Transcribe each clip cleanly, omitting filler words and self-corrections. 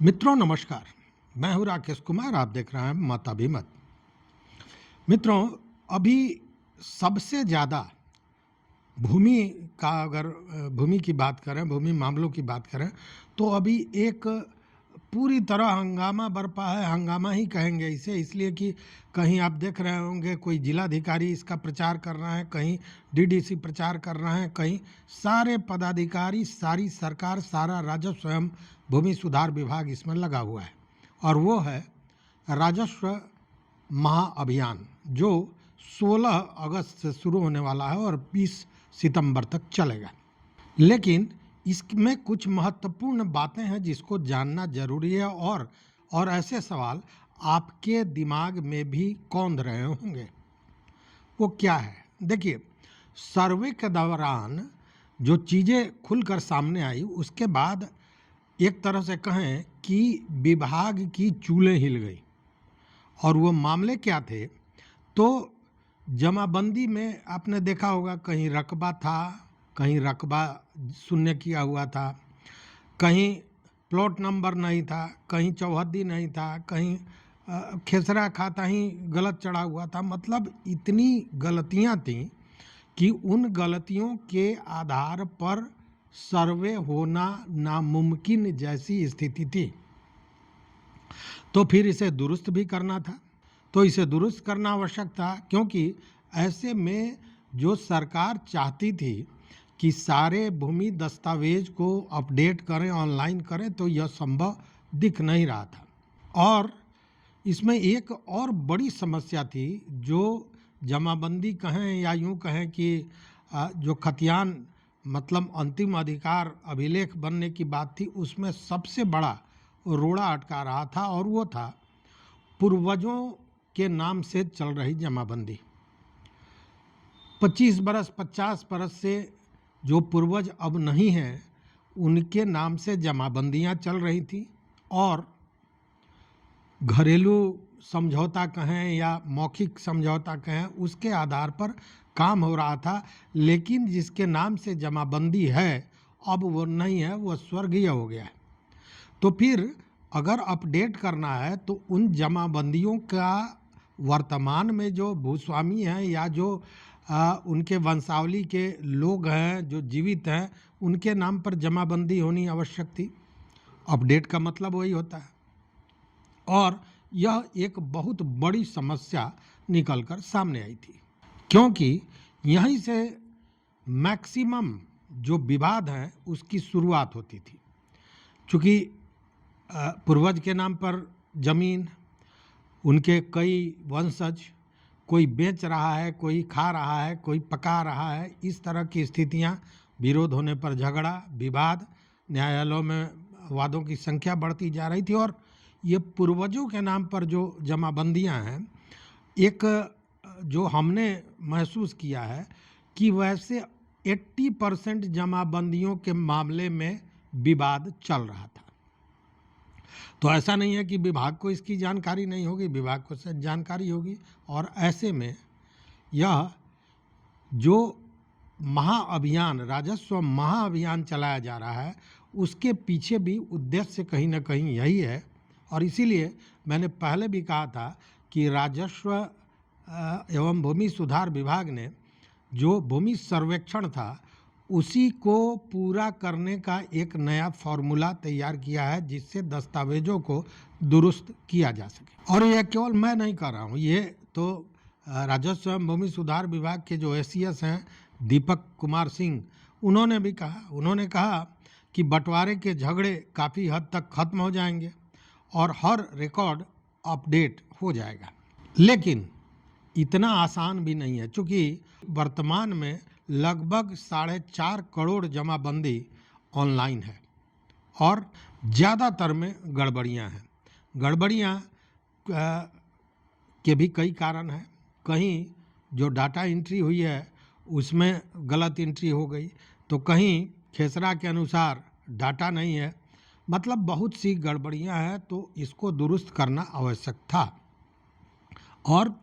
मित्रों नमस्कार। मैं हूं राकेश कुमार। आप देख रहे हैं मत अभिमत। मित्रों, अभी सबसे ज़्यादा भूमि का अगर भूमि की बात करें, भूमि मामलों की बात करें, तो अभी एक पूरी तरह हंगामा बरपा है। हंगामा ही कहेंगे इसे, इसलिए कि कहीं आप देख रहे होंगे कोई जिलाधिकारी इसका प्रचार कर रहा है, कहीं डीडीसी प्रचार कर रहे हैं, कहीं सारे पदाधिकारी, सारी सरकार, सारा राजस्व एवं भूमि सुधार विभाग इसमें लगा हुआ है। और वो है राजस्व महाअभियान, जो 16 अगस्त से शुरू होने वाला है और 20 सितंबर तक चलेगा। लेकिन इसमें कुछ महत्वपूर्ण बातें हैं जिसको जानना जरूरी है, और ऐसे सवाल आपके दिमाग में भी कौंध रहे होंगे। वो क्या है? देखिए, सर्वे के दौरान जो चीज़ें खुलकर सामने आई, उसके बाद एक तरह से कहें कि विभाग की चूलें हिल गई। और वो मामले क्या थे? तो जमाबंदी में आपने देखा होगा, कहीं रकबा था, कहीं रकबा शून्य किया हुआ था, कहीं प्लॉट नंबर नहीं था, कहीं चौहद्दी नहीं था, कहीं खेसरा खाता ही गलत चढ़ा हुआ था। मतलब इतनी गलतियां थीं कि उन गलतियों के आधार पर सर्वे होना नामुमकिन जैसी स्थिति थी। तो फिर इसे दुरुस्त भी करना था, तो इसे दुरुस्त करना आवश्यक था, क्योंकि ऐसे में जो सरकार चाहती थी कि सारे भूमि दस्तावेज को अपडेट करें, ऑनलाइन करें, तो यह संभव दिख नहीं रहा था। और इसमें एक और बड़ी समस्या थी, जो जमाबंदी कहें या यूं कहें कि जो खतियान मतलब अंतिम अधिकार अभिलेख बनने की बात थी, उसमें सबसे बड़ा रोड़ा अटका रहा था, और वो था पूर्वजों के नाम से चल रही जमाबंदी। 25 बरस 50 बरस से जो पूर्वज अब नहीं हैं, उनके नाम से जमाबंदियां चल रही थी, और घरेलू समझौता कहें या मौखिक समझौता कहें, उसके आधार पर काम हो रहा था। लेकिन जिसके नाम से जमाबंदी है, अब वो नहीं है, वो स्वर्गीय हो गया है। तो फिर अगर अपडेट करना है, तो उन जमाबंदियों का वर्तमान में जो भूस्वामी हैं या जो उनके वंशावली के लोग हैं जो जीवित हैं, उनके नाम पर जमाबंदी होनी आवश्यक थी। अपडेट का मतलब वही होता है। और यह एक बहुत बड़ी समस्या निकलकर सामने आई थी, क्योंकि यहीं से मैक्सिमम जो विवाद हैं उसकी शुरुआत होती थी। चूँकि पूर्वज के नाम पर जमीन, उनके कई वंशज, कोई बेच रहा है, कोई खा रहा है, कोई पका रहा है, इस तरह की स्थितियां, विरोध होने पर झगड़ा, विवाद, न्यायालयों में वादों की संख्या बढ़ती जा रही थी। और ये पूर्वजों के नाम पर जो जमाबंदियां हैं, एक जो हमने महसूस किया है कि वैसे 80% जमाबंदियों के मामले में विवाद चल रहा था। तो ऐसा नहीं है कि विभाग को इसकी जानकारी नहीं होगी, विभाग को जानकारी होगी। और ऐसे में यह जो महाअभियान, राजस्व महाअभियान चलाया जा रहा है, उसके पीछे भी उद्देश्य कहीं ना कहीं यही है। और इसीलिए मैंने पहले भी कहा था कि राजस्व एवं भूमि सुधार विभाग ने जो भूमि सर्वेक्षण था, उसी को पूरा करने का एक नया फॉर्मूला तैयार किया है, जिससे दस्तावेजों को दुरुस्त किया जा सके। और यह केवल मैं नहीं कर रहा हूँ, ये तो राजस्व एवं भूमि सुधार विभाग के जो एसीएस हैं दीपक कुमार सिंह, उन्होंने भी कहा। उन्होंने कहा कि बंटवारे के झगड़े काफ़ी हद तक खत्म हो जाएंगे और हर रिकॉर्ड अपडेट हो जाएगा। लेकिन इतना आसान भी नहीं है, क्योंकि वर्तमान में लगभग 4.5 करोड़ जमाबंदी ऑनलाइन है, और ज़्यादातर में गड़बड़ियां हैं। गड़बड़ियां के भी कई कारण हैं। कहीं जो डाटा एंट्री हुई है उसमें गलत एंट्री हो गई, तो कहीं खेसरा के अनुसार डाटा नहीं है। मतलब बहुत सी गड़बड़ियां हैं, तो इसको दुरुस्त करना आवश्यक था। और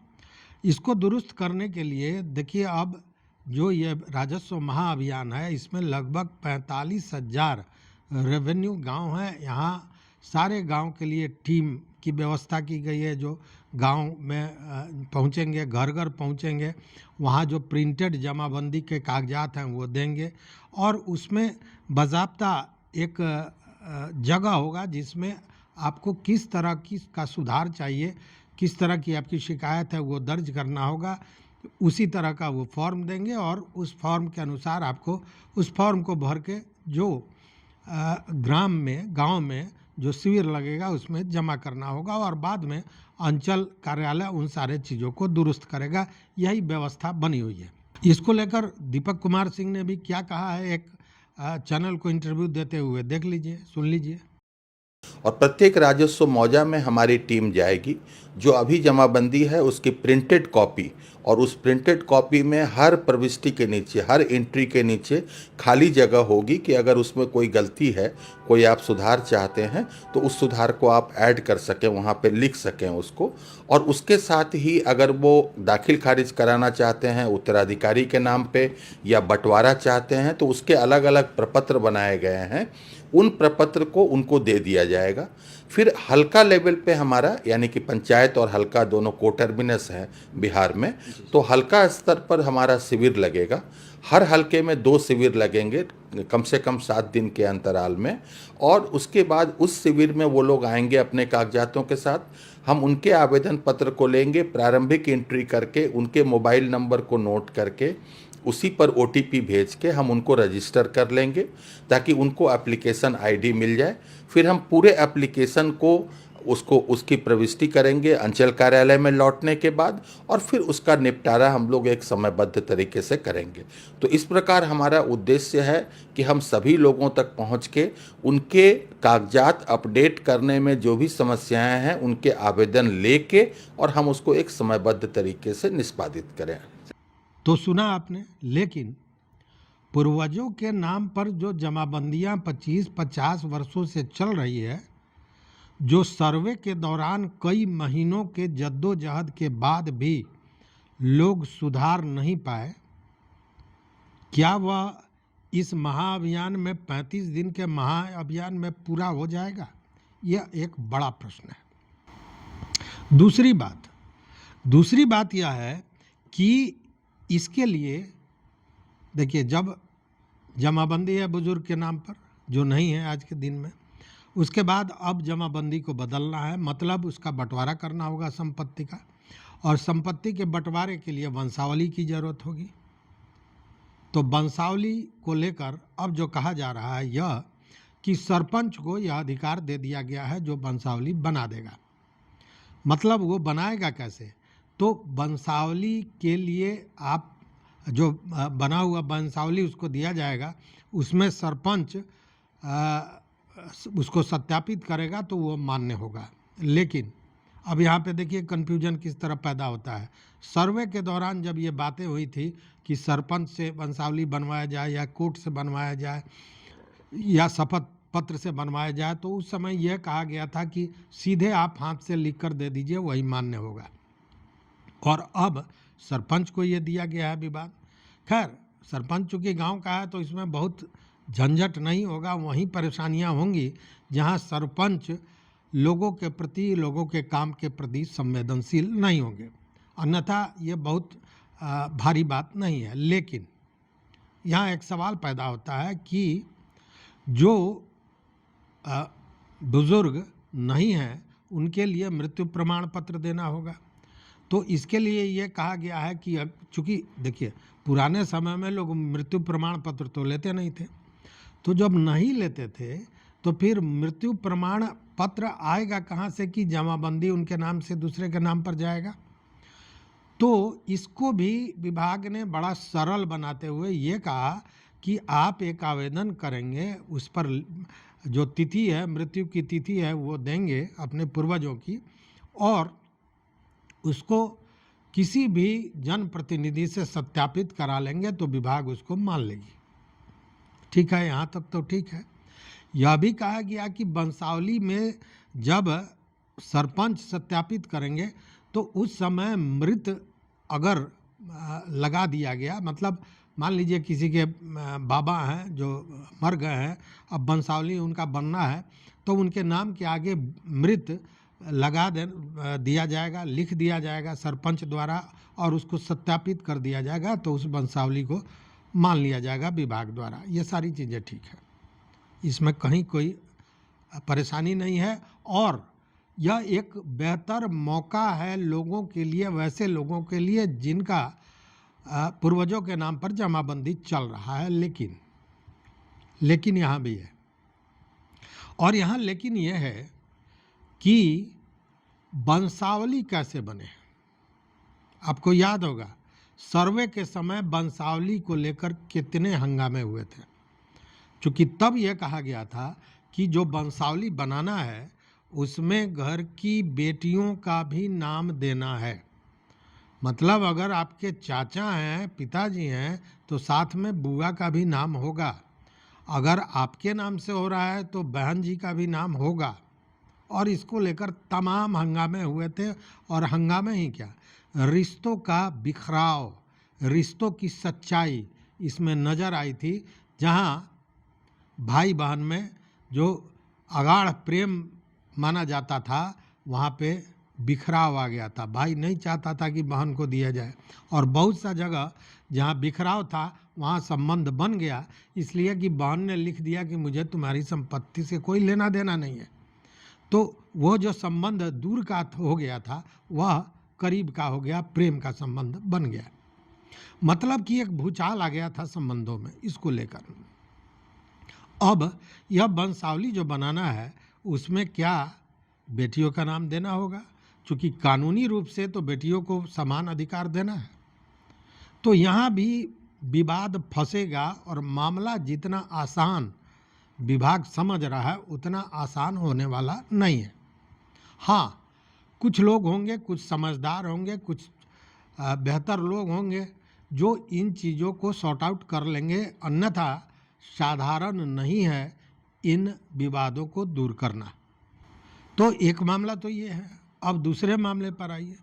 इसको दुरुस्त करने के लिए देखिए, अब जो ये राजस्व महाअभियान है, इसमें लगभग 45,000 रेवेन्यू गांव हैं। यहाँ सारे गांव के लिए टीम की व्यवस्था की गई है, जो गांव में पहुंचेंगे, घर घर पहुंचेंगे, वहां जो प्रिंटेड जमाबंदी के कागजात हैं वो देंगे, और उसमें बाज़ाब्ता एक जगह होगा जिसमें आपको किस तरह की का सुधार चाहिए, किस तरह की आपकी शिकायत है वो दर्ज करना होगा। उसी तरह का वो फॉर्म देंगे और उस फॉर्म के अनुसार आपको उस फॉर्म को भर के जो ग्राम में, गांव में जो शिविर लगेगा उसमें जमा करना होगा, और बाद में अंचल कार्यालय उन सारे चीज़ों को दुरुस्त करेगा। यही व्यवस्था बनी हुई है। इसको लेकर दीपक कुमार सिंह ने भी क्या कहा है, एक चैनल को इंटरव्यू देते हुए देख लीजिए, सुन लीजिए। और प्रत्येक राजस्व मौजा में हमारी टीम जाएगी। जो अभी जमाबंदी है उसकी प्रिंटेड कॉपी, और उस प्रिंटेड कॉपी में हर प्रविष्टि के नीचे, हर एंट्री के नीचे खाली जगह होगी कि अगर उसमें कोई गलती है, कोई आप सुधार चाहते हैं तो उस सुधार को आप ऐड कर सकें, वहाँ पे लिख सकें उसको। और उसके साथ ही अगर वो दाखिल खारिज कराना चाहते हैं उत्तराधिकारी के नाम पे या बंटवारा चाहते हैं तो उसके अलग अलग प्रपत्र बनाए गए हैं, उन प्रपत्र को उनको दे दिया जाएगा। फिर हल्का लेवल पे हमारा, यानी कि पंचायत और हल्का दोनों कोटर्मिनस हैं बिहार में, तो हल्का स्तर पर हमारा शिविर लगेगा। हर हल्के में 2 शिविर लगेंगे कम से कम 7 दिन के अंतराल में, और उसके बाद उस शिविर में वो लोग आएंगे अपने कागजातों के साथ। हम उनके आवेदन पत्र को लेंगे, प्रारंभिक एंट्री करके उनके मोबाइल नंबर को नोट करके उसी पर OTP भेज के हम उनको रजिस्टर कर लेंगे ताकि उनको एप्लीकेशन ID मिल जाए। फिर हम पूरे एप्लीकेशन को उसकी प्रविष्टि करेंगे अंचल कार्यालय में लौटने के बाद, और फिर उसका निपटारा हम लोग एक समयबद्ध तरीके से करेंगे। तो इस प्रकार हमारा उद्देश्य है कि हम सभी लोगों तक पहुंच के उनके कागजात अपडेट करने में जो भी समस्याएं हैं उनके आवेदन लेके और हम उसको एक समयबद्ध तरीके से निष्पादित करें। तो सुना आपने, लेकिन पूर्वजों के नाम पर जो जमाबंदियां 25-50 वर्षों से चल रही है, जो सर्वे के दौरान कई महीनों के जद्दोजहद के बाद भी लोग सुधार नहीं पाए, क्या वह इस महाअभियान में 35 दिन के महाअभियान में पूरा हो जाएगा? यह एक बड़ा प्रश्न है। दूसरी बात यह है कि इसके लिए देखिए, जब जमाबंदी है बुजुर्ग के नाम पर, जो नहीं है आज के दिन में, उसके बाद अब जमाबंदी को बदलना है, मतलब उसका बंटवारा करना होगा संपत्ति का, और संपत्ति के बंटवारे के लिए वंशावली की जरूरत होगी। तो वंशावली को लेकर अब जो कहा जा रहा है यह कि सरपंच को यह अधिकार दे दिया गया है जो वंशावली बना देगा। मतलब वो बनाएगा कैसे? तो वंशावली के लिए आप जो बना हुआ वंशावली उसको दिया जाएगा, उसमें सरपंच उसको सत्यापित करेगा तो वो मान्य होगा। लेकिन अब यहाँ पे देखिए कन्फ्यूजन किस तरह पैदा होता है। सर्वे के दौरान जब ये बातें हुई थी कि सरपंच से वंशावली बनवाया जाए या कोर्ट से बनवाया जाए या शपथ पत्र से बनवाया जाए, तो उस समय यह कहा गया था कि सीधे आप हाथ से लिख कर दे दीजिए, वही मान्य होगा। और अब सरपंच को ये दिया गया है विभाग। खैर, सरपंच चूँकि गांव का है तो इसमें बहुत झंझट नहीं होगा, वहीं परेशानियां होंगी जहां सरपंच लोगों के प्रति, लोगों के काम के प्रति संवेदनशील नहीं होंगे, अन्यथा ये बहुत भारी बात नहीं है। लेकिन यहाँ एक सवाल पैदा होता है कि जो बुजुर्ग नहीं हैं उनके लिए मृत्यु प्रमाण पत्र देना होगा। तो इसके लिए ये कहा गया है कि अब चूँकि देखिए पुराने समय में लोग मृत्यु प्रमाण पत्र तो लेते नहीं थे, तो जब नहीं लेते थे तो फिर मृत्यु प्रमाण पत्र आएगा कहाँ से कि जमाबंदी उनके नाम से दूसरे के नाम पर जाएगा। तो इसको भी विभाग ने बड़ा सरल बनाते हुए ये कहा कि आप एक आवेदन करेंगे, उस पर जो तिथि है, मृत्यु की तिथि है वो देंगे अपने पूर्वजों की, और उसको किसी भी जनप्रतिनिधि से सत्यापित करा लेंगे तो विभाग उसको मान लेगी। ठीक है, यहाँ तक तो ठीक है। यह भी कहा गया कि वंशावली में जब सरपंच सत्यापित करेंगे तो उस समय मृत अगर लगा दिया गया, मतलब मान लीजिए किसी के बाबा हैं जो मर गए हैं, अब वंशावली उनका बनना है, तो उनके नाम के आगे मृत लगा दिया जाएगा, लिख दिया जाएगा सरपंच द्वारा और उसको सत्यापित कर दिया जाएगा, तो उस वंशावली को मान लिया जाएगा विभाग द्वारा। ये सारी चीज़ें ठीक है, इसमें कहीं कोई परेशानी नहीं है। और यह एक बेहतर मौका है लोगों के लिए, वैसे लोगों के लिए जिनका पूर्वजों के नाम पर जमाबंदी चल रहा है। लेकिन यहाँ भी है, और यहाँ लेकिन यह है कि वंशावली कैसे बने। आपको याद होगा सर्वे के समय वंशावली को लेकर कितने हंगामे हुए थे, क्योंकि तब यह कहा गया था कि जो वंशावली बनाना है उसमें घर की बेटियों का भी नाम देना है। मतलब अगर आपके चाचा हैं, पिताजी हैं, तो साथ में बुआ का भी नाम होगा। अगर आपके नाम से हो रहा है तो बहन जी का भी नाम होगा। और इसको लेकर तमाम हंगामे हुए थे। और हंगामे ही क्या, रिश्तों का बिखराव, रिश्तों की सच्चाई इसमें नज़र आई थी। जहाँ भाई बहन में जो अगाढ़ प्रेम माना जाता था, वहाँ पे बिखराव आ गया था। भाई नहीं चाहता था कि बहन को दिया जाए, और बहुत सा जगह जहाँ बिखराव था वहाँ संबंध बन गया, इसलिए कि बहन ने लिख दिया कि मुझे तुम्हारी संपत्ति से कोई लेना देना नहीं है। तो वो जो संबंध दूर का हो गया था वह करीब का हो गया, प्रेम का संबंध बन गया। मतलब कि एक भूचाल आ गया था संबंधों में इसको लेकर। अब यह वंशावली जो बनाना है उसमें क्या बेटियों का नाम देना होगा, क्योंकि कानूनी रूप से तो बेटियों को समान अधिकार देना है। तो यहाँ भी विवाद फंसेगा, और मामला जितना आसान विभाग समझ रहा है उतना आसान होने वाला नहीं है। हाँ, कुछ लोग होंगे, कुछ समझदार होंगे, कुछ बेहतर लोग होंगे जो इन चीज़ों को सॉर्ट आउट कर लेंगे, अन्यथा साधारण नहीं है इन विवादों को दूर करना। तो एक मामला तो ये है। अब दूसरे मामले पर आइए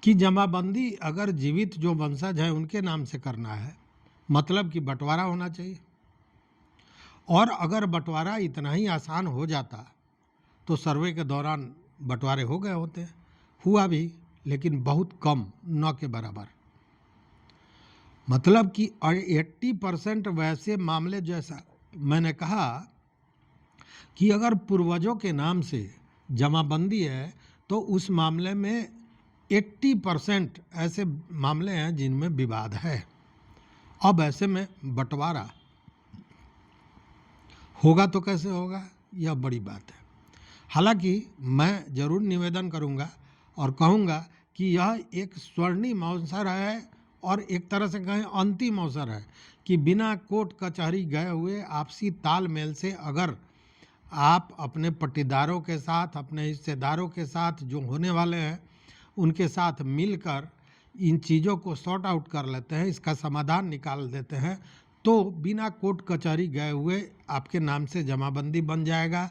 कि जमाबंदी अगर जीवित जो वंशज है उनके नाम से करना है, मतलब कि बंटवारा होना चाहिए। और अगर बंटवारा इतना ही आसान हो जाता तो सर्वे के दौरान बंटवारे हो गए होते। हुआ भी, लेकिन बहुत कम, न के बराबर। मतलब कि 80% वैसे मामले, जैसा मैंने कहा कि अगर पूर्वजों के नाम से जमाबंदी है तो उस मामले में 80% ऐसे मामले हैं जिनमें विवाद है। अब ऐसे में बंटवारा होगा तो कैसे होगा, यह बड़ी बात है। हालांकि मैं ज़रूर निवेदन करूंगा और कहूंगा कि यह एक स्वर्णिम अवसर है, और एक तरह से कहें अंतिम अवसर है कि बिना कोर्ट कचहरी गए हुए आपसी तालमेल से अगर आप अपने पट्टीदारों के साथ, अपने हिस्सेदारों के साथ जो होने वाले हैं उनके साथ मिलकर इन चीज़ों को सॉर्ट आउट कर लेते हैं, इसका समाधान निकाल देते हैं, तो बिना कोर्ट कचहरी गए हुए आपके नाम से जमाबंदी बन जाएगा,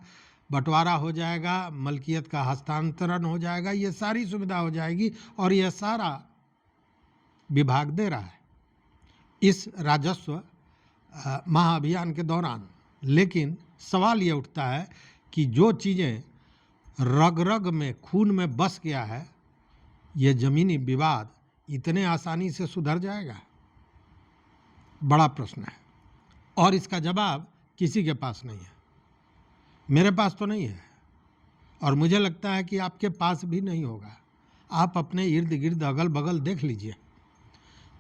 बंटवारा हो जाएगा, मलकियत का हस्तांतरण हो जाएगा, ये सारी सुविधा हो जाएगी। और यह सारा विभाग दे रहा है इस राजस्व महाअभियान के दौरान। लेकिन सवाल ये उठता है कि जो चीज़ें रग रग में, खून में बस गया है, ये ज़मीनी विवाद इतने आसानी से सुधर जाएगा? बड़ा प्रश्न है, और इसका जवाब किसी के पास नहीं है। मेरे पास तो नहीं है, और मुझे लगता है कि आपके पास भी नहीं होगा। आप अपने इर्द गिर्द अगल बगल देख लीजिए,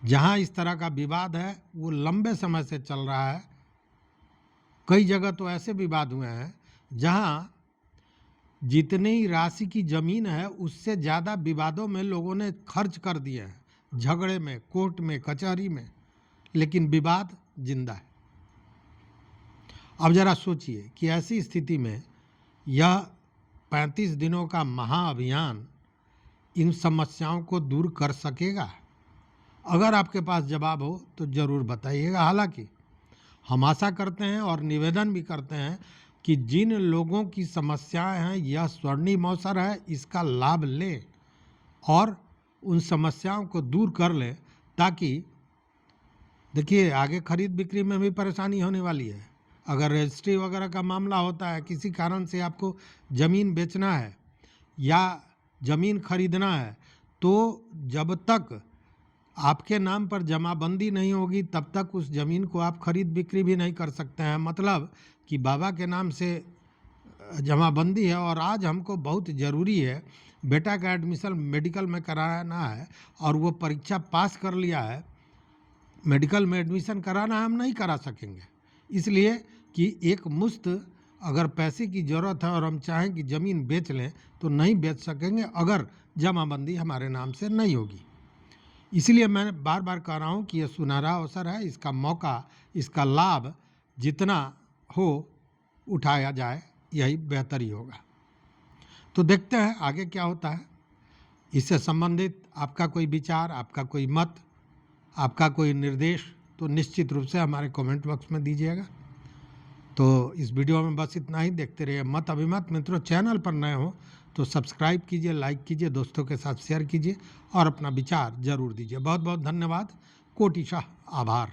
जहाँ इस तरह का विवाद है वो लंबे समय से चल रहा है। कई जगह तो ऐसे विवाद हुए हैं जहाँ जितनी राशि की ज़मीन है उससे ज़्यादा विवादों में लोगों ने खर्च कर दिए हैं, झगड़े में, कोर्ट में, कचहरी में, लेकिन विवाद जिंदा है। अब जरा सोचिए कि ऐसी स्थिति में यह 35 दिनों का महाअभियान इन समस्याओं को दूर कर सकेगा? अगर आपके पास जवाब हो तो ज़रूर बताइएगा। हालांकि हम आशा करते हैं और निवेदन भी करते हैं कि जिन लोगों की समस्याएं हैं, यह स्वर्णिम अवसर है, इसका लाभ लें और उन समस्याओं को दूर कर लें, ताकि देखिए आगे खरीद बिक्री में भी परेशानी होने वाली है। अगर रजिस्ट्री वगैरह का मामला होता है, किसी कारण से आपको ज़मीन बेचना है या ज़मीन खरीदना है, तो जब तक आपके नाम पर जमाबंदी नहीं होगी तब तक उस ज़मीन को आप खरीद बिक्री भी नहीं कर सकते हैं। मतलब कि बाबा के नाम से जमाबंदी है और आज हमको बहुत ज़रूरी है, बेटा का एडमिशन मेडिकल में कराना है और वो परीक्षा पास कर लिया है, मेडिकल में एडमिशन कराना है, हम नहीं करा सकेंगे। इसलिए कि एक मुश्त अगर पैसे की ज़रूरत है और हम चाहें कि ज़मीन बेच लें तो नहीं बेच सकेंगे अगर जमाबंदी हमारे नाम से नहीं होगी। इसलिए मैं बार बार कह रहा हूँ कि ये सुनहरा अवसर है, इसका मौका, इसका लाभ जितना हो उठाया जाए, यही बेहतर ही होगा। तो देखते हैं आगे क्या होता है। इससे संबंधित आपका कोई विचार, आपका कोई मत, आपका कोई निर्देश तो निश्चित रूप से हमारे कमेंट बॉक्स में दीजिएगा। तो इस वीडियो में बस इतना ही। देखते रहिए मत अभिमत। मित्रों, चैनल पर नए हो तो सब्सक्राइब कीजिए, लाइक कीजिए, दोस्तों के साथ शेयर कीजिए और अपना विचार जरूर दीजिए। बहुत बहुत धन्यवाद, कोटिशाह आभार।